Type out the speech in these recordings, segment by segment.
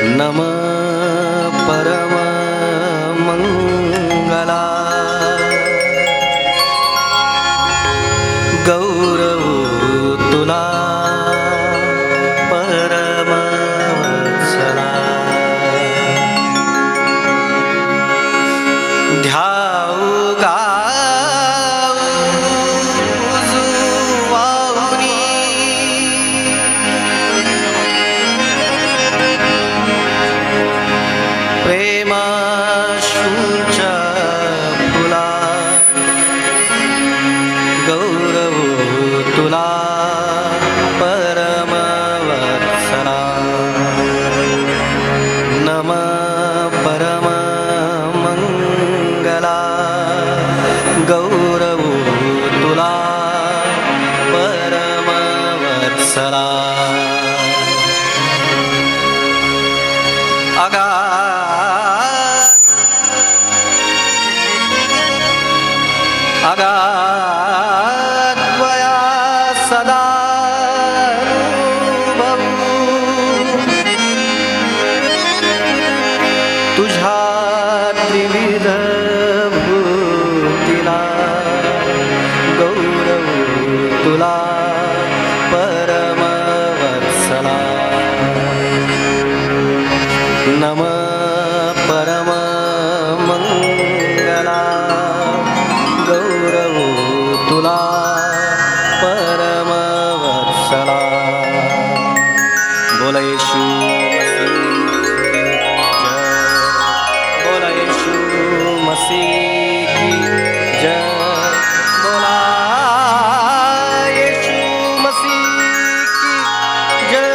नमः परम मंगला गौरव तुला परम वत्सला ध्याऊ गाऊ वावरी प्रेमाशुंच्या फुला गौरव तुला परम वत्सला नमः परम मंगला गौरव तुला परम वत्सला अगाद्वया सदा तुझ्या त्रिविध भूतीला गौरव तुला परम वत्सला नमः परम मंगला गौरव तुला परम वत्सला बोला येशू मसीह की जय बोला येशू मसीह की जय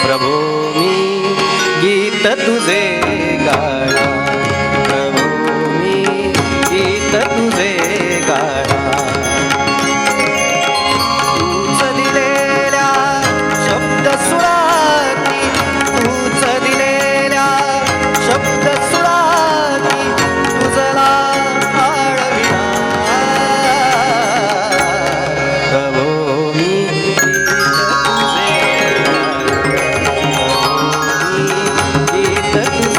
प्रभु मी गीत तुझे गाणा प्रभु मी गीत तुझे गाणा तूच दिलेल्या शब्द सुराती तूच दिलेल्या शब्द सुराती तुझला आळविला प्रभु मी गीत तुझे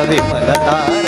विमल तारका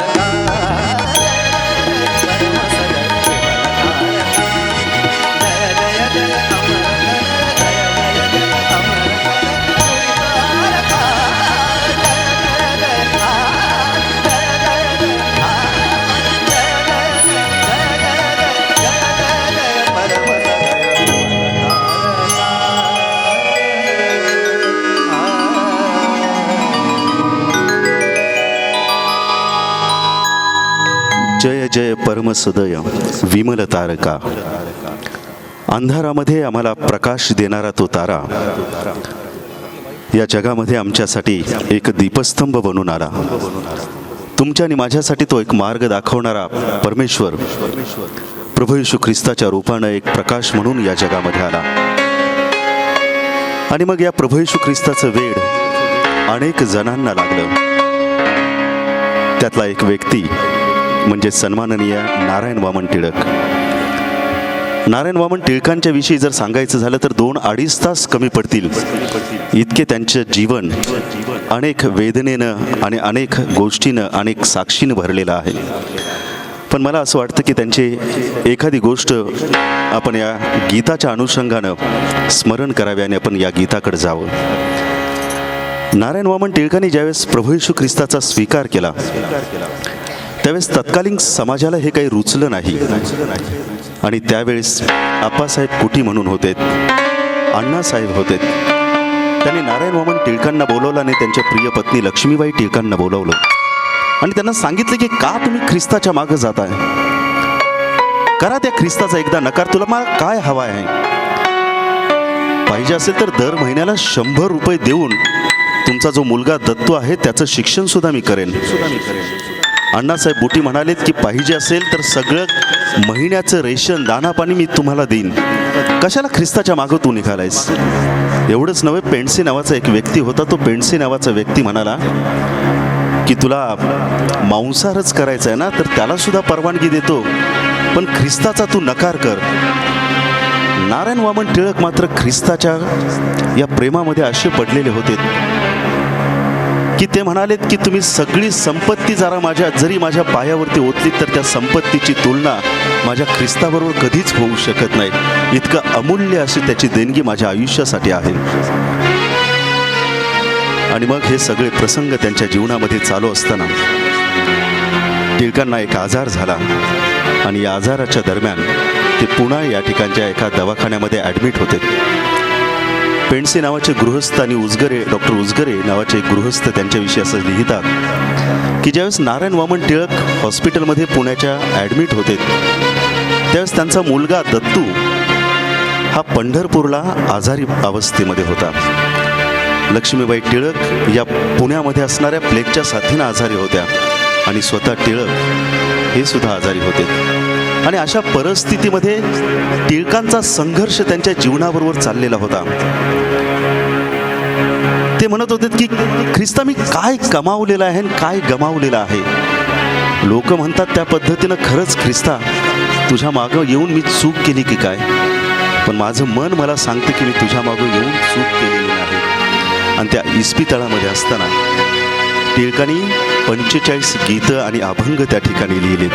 जय जय परमसदय विमल तारका. अंधारामध्ये आम्हाला प्रकाश देणारा तो तारा या जगामध्ये आमच्यासाठी एक दीपस्तंभ बनून आला. तुमच्या आणि माझ्यासाठी तो एक मार्ग दाखवणारा परमेश्वर प्रभू येशू ख्रिस्ताच्या रूपानं एक प्रकाश म्हणून या जगामध्ये आला. आणि मग या प्रभू येशू ख्रिस्ताचं वेड अनेक जणांना लागलं. त्यातला एक व्यक्ती म्हणजे सन्माननीय नारायण वामन टिळक. नारायण वामन टिळकांच्या विषयी जर सांगायचं झालं तर 2-2.5 तास कमी पडतील इतके त्यांचं जीवन अनेक वेदनेनं आणि अनेक गोष्टीनं अनेक साक्षीनं भरलेलं आहे. पण मला असं वाटतं की त्यांची एखादी गोष्ट आपण या गीताच्या अनुषंगानं स्मरण करावे आणि आपण या गीताकडे जावं. नारायण वामन टिळकांनी ज्यावेळेस प्रभू येशू ख्रिस्ताचा स्वीकार केला त्यावेळेस तत्कालीन समाजाला हे काही रुचलं नाही. आणि त्यावेळेस आप्पासाहेब कुटी म्हणून होते, अण्णासाहेब होते. त्यांनी नारायण वामन टिळकांना बोलवलं आणि त्यांच्या प्रिय पत्नी लक्ष्मीबाई टिळकांना बोलवलं आणि त्यांना सांगितलं की का तुम्ही ख्रिस्ताच्या मागं जाताय, करा त्या ख्रिस्ताचा एकदा नकार. तुला मला काय हवा आहे, पाहिजे असेल तर दर महिन्याला 100 रुपये देऊन तुमचा जो मुलगा दत्तू आहे त्याचं शिक्षण सुद्धा मी करेन. अण्णासाहेब बुटी म्हणालेत की पाहिजे असेल तर सगळं महिन्याचं रेशन दाना पाणी मी तुम्हाला देईन, कशाला ख्रिस्ताच्या मागं तू निघालायस. एवढंच नव्हे, पेंडसे नावाचा एक व्यक्ती होता. तो पेंडसे नावाचा व्यक्ती म्हणाला की तुला मांसाहारच करायचं आहे ना तर त्याला सुद्धा परवानगी देतो, पण ख्रिस्ताचा तू नकार कर. नारायण वामन टिळक मात्र ख्रिस्ताच्या या प्रेमामध्ये असे पडलेले होते की ते म्हणालेत की तुम्ही सगळी संपत्ती जरी माझ्या पायावरती ओतलीत तर त्या संपत्तीची तुलना माझ्या ख्रिस्ताबरोबर कधीच होऊ शकत नाही. इतकं अमूल्य अशी त्याची देणगी माझ्या आयुष्यासाठी आहे. आणि मग हे सगळे प्रसंग त्यांच्या जीवनामध्ये चालू असताना टिळकांना एक आजार झाला आणि या आजाराच्या दरम्यान ते पुन्हा या ठिकाणच्या एका दवाखान्यामध्ये ॲडमिट होते. पेंडसे नावाचे गृहस्थ आणि डॉक्टर उजगरे नावाचे गृहस्थ त्यांच्याविषयी असं लिहितात की ज्यावेळेस नारायण वामन टिळक हॉस्पिटलमध्ये पुण्याच्या ॲडमिट होते त्यावेळेस त्यांचा मुलगा दत्तू हा पंढरपूरला आजारी अवस्थेमध्ये होता. लक्ष्मीबाई टिळक या पुण्यामध्ये असणाऱ्या प्लेगच्या साथीनं आजारी होत्या आणि स्वतः टिळक हे सुद्धा आजारी होते. आणि अशा परिस्थितीमध्ये टिळकांचा संघर्ष त्यांच्या जीवनाबरोबर चाललेला होता. ते म्हणत होते की ख्रिस्ता मी काय कमावलेलं आहे आणि काय गमावलेलं आहे. लोक म्हणतात त्या पद्धतीनं खरंच ख्रिस्ता तुझ्या मागं येऊन मी चूक केली की काय, पण माझं मन मला सांगते की मी तुझ्या मागं येऊन चूक केलेली नाही. आणि त्या इस्पितळामध्ये असताना टिळकांनी 45 गीतं आणि अभंग त्या ठिकाणी लिहिलेत.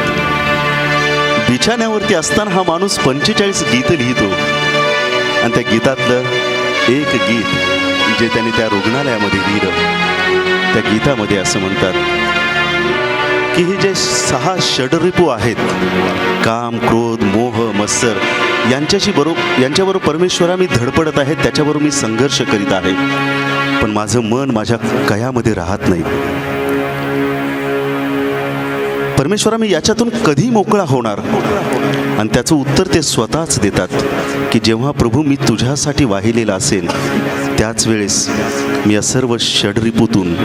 बिछाण्यावरती असताना हा माणूस 45 गीतं लिहितो आणि त्या गीतातलं एक गीत जे त्यांनी त्या रुग्णालयामध्ये लिहिलं त्या गीतामध्ये असं म्हणतात की हे जे 6 षडरिपू आहेत काम, क्रोध, मोह, मत्सर यांच्याबरोबर परमेश्वरा मी धडपडत आहे, त्याच्याबरोबर मी संघर्ष करीत आहे, पण माझं मन माझ्या कयामध्ये राहत नाही. परमेश्वरा मी याच्यातून कधी मोकळा होणार. आणि त्याचं उत्तर ते स्वतःच देतात की जेव्हा प्रभू मी तुझ्यासाठी वाहिलेला असेल त्याच वेळेस मी या सर्व षडरिपूतून,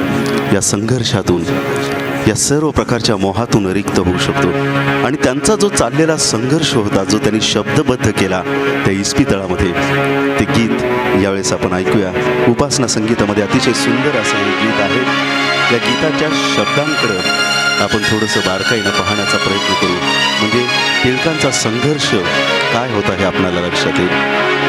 या संघर्षातून, या सर्व प्रकारच्या मोहातून रिक्त होऊ शकतो. आणि त्यांचा जो चाललेला संघर्ष होता जो त्यांनी शब्दबद्ध केला त्या इस्पितळामध्ये, ते गीत यावेळेस आपण ऐकूया. उपासना संगीतामध्ये अतिशय सुंदर असं हे गीत आहे. या गीताच्या शब्दांकडं आपण थोडंसं बारकाईनं पाहण्याचा प्रयत्न करू, म्हणजे टिळकांचा संघर्ष काय होता हे आपल्याला लक्षात येईल.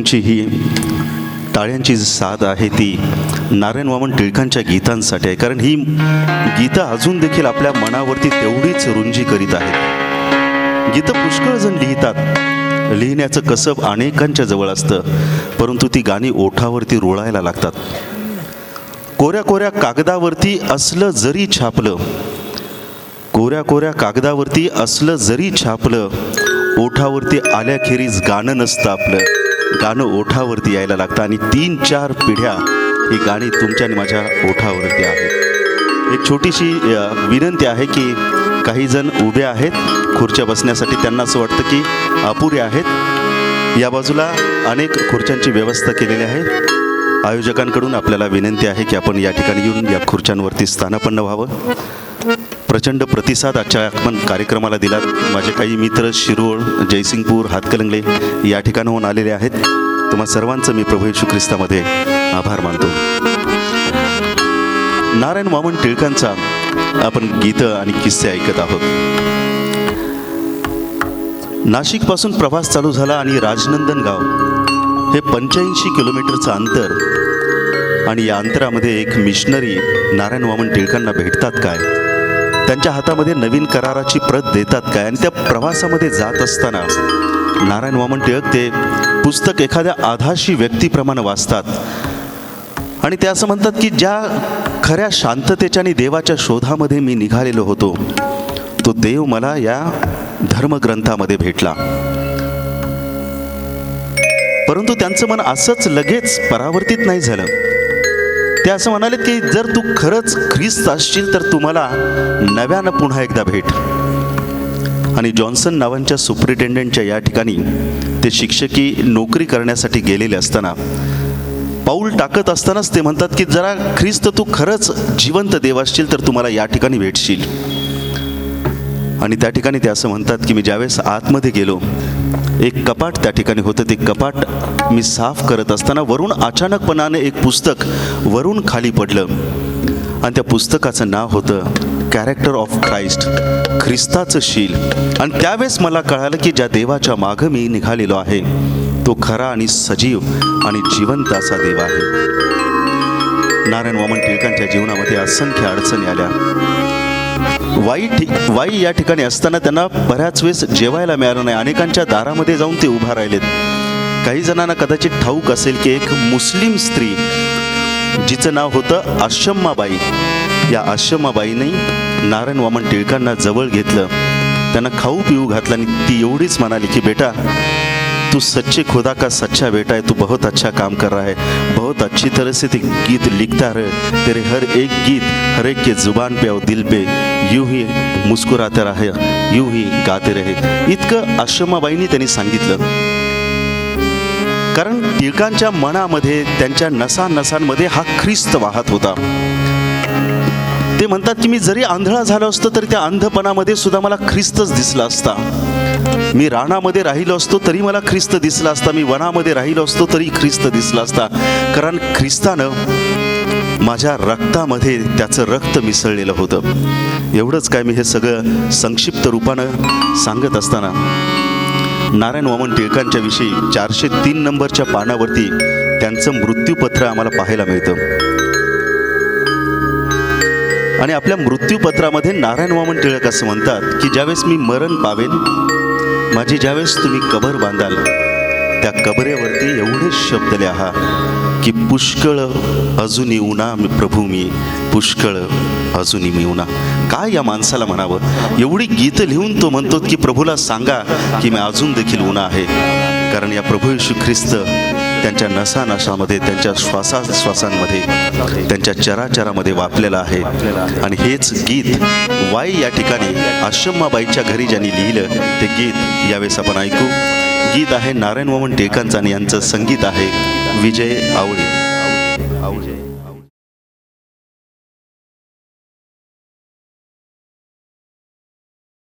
तुमची ही टाळ्यांची साथ आहे ती नारायण वामन टिळकांच्या गीतांसाठी आहे, कारण ही गीतं अजून देखील आपल्या मनावरती तेवढीच रुंजी करीत आहेत. गीतं पुष्कळ जण लिहितात, लिहिण्याचं कसब अनेकांच्या जवळ असतं, परंतु ती गाणी ओठावरती रुळायला लागतात. कोऱ्या कोऱ्या कागदावरती असलं जरी छापलं, कोऱ्या कोऱ्या कागदावरती असलं जरी छापलं, ओठावरती आल्याखेरीज गाणं नसतं आपलं, गाणं ओठावरती यायला लागतं. आणि 3-4 पिढ्या ही गाणी तुमच्या आणि माझ्या ओठावरती आहेत. एक छोटीशी विनंती आहे की काही जण उभे आहेत खुर्च्या बसण्यासाठी, त्यांना असं वाटतं की अपुरे आहेत. या बाजूला अनेक खुर्च्यांची व्यवस्था केलेली आहे. आयोजकांकडून आपल्याला विनंती आहे की आपण या ठिकाणी येऊन या खुर्च्यांवरती स्थानापन्न व्हावं. प्रचंड प्रतिसाद आजच्या आपण कार्यक्रमाला दिलात. माझे काही मित्र शिरोळ, जयसिंगपूर, हातकलंगले या ठिकाणाहून आलेले आहेत. तुम्हा सर्वांचं मी प्रभू येशू ख्रिस्तामध्ये आभार मानतो. नारायण वामन टिळकांचा आपण गीतं आणि किस्से ऐकत आहोत. नाशिकपासून प्रवास चालू झाला आणि राजनंदन गाव हे 85 किलोमीटरचं अंतर, आणि या अंतरामध्ये एक मिशनरी नारायण वामन टिळकांना भेटतात काय, त्यांच्या हातामध्ये नवीन कराराची प्रत देतात काय, आणि त्या प्रवासामध्ये जात असताना नारायण वामन टिळक ते पुस्तक एखाद्या आधाशी व्यक्तीप्रमाणे वाचतात. आणि ते असं म्हणतात की ज्या खऱ्या शांततेच्या आणि देवाच्या शोधामध्ये मी निघालेलो होतो, तो देव मला या धर्मग्रंथामध्ये भेटला. परंतु त्यांचं मन असंच लगेच परावर्तित नाही झालं. ते असं म्हणाले की जर तू खरंच ख्रिस्त असशील तर तुम्हाला नव्यानं पुन्हा एकदा भेट. आणि जॉन्सन नावांच्या सुपरिटेंडंटच्या या ठिकाणी ते शिक्षकी नोकरी करण्यासाठी गेलेले असताना, पाऊल टाकत असतानाच ते म्हणतात की जरा ख्रिस्त तू खरंच जिवंत देव असशील तर तुम्हाला या ठिकाणी भेटशील. आणि त्या ठिकाणी ते असं म्हणतात की मी ज्यावेळेस आतमध्ये गेलो, एक कपाट त्या ठिकाणी होतं. ते कपाट मी साफ करत असताना वरून अचानकपणाने एक पुस्तक वरून खाली पडलं, आणि त्या पुस्तकाचं नाव होतं कॅरेक्टर ऑफ क्राइस्ट, ख्रिस्ताचं शील. आणि त्यावेळेस मला कळालं की ज्या देवाच्या मागं मी निघालेलो आहे तो खरा आणि सजीव आणि जिवंत असा देव आहे. नारायण वामन टिळकांच्या जीवनामध्ये असंख्य अडचणी आल्या. वाई या ठिकाणी असताना त्यांना बऱ्याच वेळेस जेवायला मिळालं नाही. अनेकांच्या दारामध्ये जाऊन ते उभा राहिलेत. काही जणांना कदाचित ठाऊक असेल की एक मुस्लिम स्त्री जिचं नाव होतं आशम्माबाई, या आशम्माबाईने नारायण वामन टिळकांना जवळ घेतलं, त्यांना खाऊ पिऊ घातलं, आणि ती एवढीच म्हणाली की बेटा तू सच्चे खुदा का सच्चा बेटा है, तू बहुत अच्छा काम कर रहा है, बहुत अच्छी तरह से ते गीत लिखता रहे, तेरे हर एक गीत हर एक के जुबान पे और दिल पे यूं ही मुस्कुराते रहे, यूं ही गाते रहे. इतकं आश्रमाबाईंनी त्यांनी सांगितलं. कारण टिळकांच्या मनामध्ये, त्यांच्या नसांमध्ये हा ख्रिस्त वाहत होता. ते म्हणतात की मी जरी आंधळा झालो असतो तरी त्या अंधपणामध्ये सुद्धा मला ख्रिस्तच दिसला असता. मी रानामध्ये राहिलो असतो तरी मला ख्रिस्त दिसला असता. मी वनामध्ये राहिलो असतो तरी ख्रिस्त दिसला असता. कारण ख्रिस्तानं माझ्या रक्तामध्ये त्याचं रक्त मिसळलेलं होतं. एवढंच काय, मी हे सगळं संक्षिप्त रूपानं सांगत असताना नारायण वामन टिळकांच्या विषयी 403 नंबरच्या पानावरती त्यांचं मृत्यूपत्र आम्हाला पाहायला मिळतं. आणि आपल्या मृत्यूपत्रामध्ये नारायण वामन टिळक असं म्हणतात की ज्यावेळेस मी मरण पावेन, माझी ज्यावेळेस तुम्ही कबर बांधाल, त्या कबरेवरती एवढेच शब्द लिहा की पुष्कळ अजूनही उना प्रभू मी, पुष्कळ अजूनही मी उना. काय या माणसाला म्हणावं, एवढी गीतं लिहून तो म्हणतो की प्रभूला सांगा की मी अजून देखील उना आहे. कारण या प्रभू येशू ख्रिस्त त्यांच्या नसामध्ये, त्यांच्या श्वासांमध्ये, त्यांच्या चराचरामध्ये वापलेलं आहे. आणि हेच गीत वाई या ठिकाणी आश्रमाबाईच्या घरी ज्यांनी लिहिलं ते गीत यावेळेस आपण ऐकू. गीत आहे नारायण वामन टिळकांचं आणि यांचं संगीत आहे विजय आवळे.